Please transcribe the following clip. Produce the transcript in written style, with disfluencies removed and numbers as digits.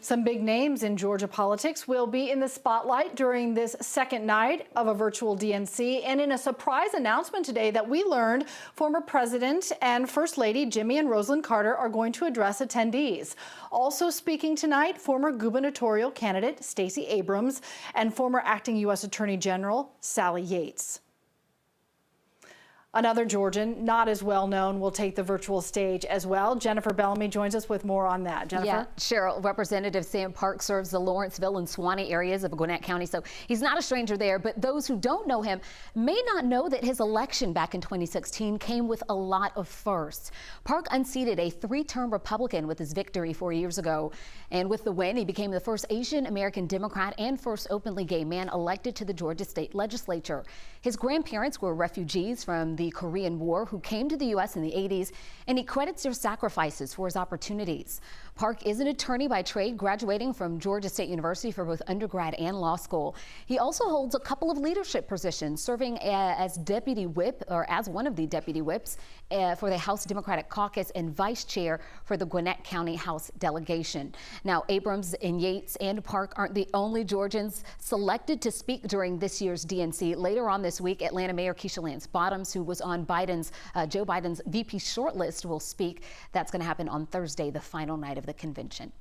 Some big names in Georgia politics will be in the spotlight during this second night of a virtual DNC. And in a surprise announcement today that we learned, former President and First Lady Jimmy and Rosalynn Carter are going to address attendees. Also speaking tonight, former gubernatorial candidate Stacey Abrams and former acting U.S. Attorney General Sally Yates. Another Georgian, not as well known, will take the virtual stage as well. Jennifer Bellamy joins us with more on that. Jennifer? Yeah, Cheryl, Representative Sam Park serves the Lawrenceville and Suwannee areas of Gwinnett County, so he's not a stranger there. But those who don't know him may not know that his election back in 2016 came with a lot of firsts. Park unseated a three-term Republican with his victory 4 years ago. And with the win, he became the first Asian American Democrat and first openly gay man elected to the Georgia state legislature. His grandparents were refugees from the Korean War who came to the U.S. in the 80s, and he credits their sacrifices for his opportunities. Park is an attorney by trade, graduating from Georgia State University for both undergrad and law school. He also holds a couple of leadership positions, serving as deputy whip, or as one of the deputy whips for the House Democratic Caucus and vice chair for the Gwinnett County House delegation. Now, Abrams and Yates and Park aren't the only Georgians selected to speak during this year's DNC. Later on this week, Atlanta Mayor Keisha Lance Bottoms, who was on Joe Biden's VP shortlist, will speak. That's going to happen on Thursday, the final night of the convention.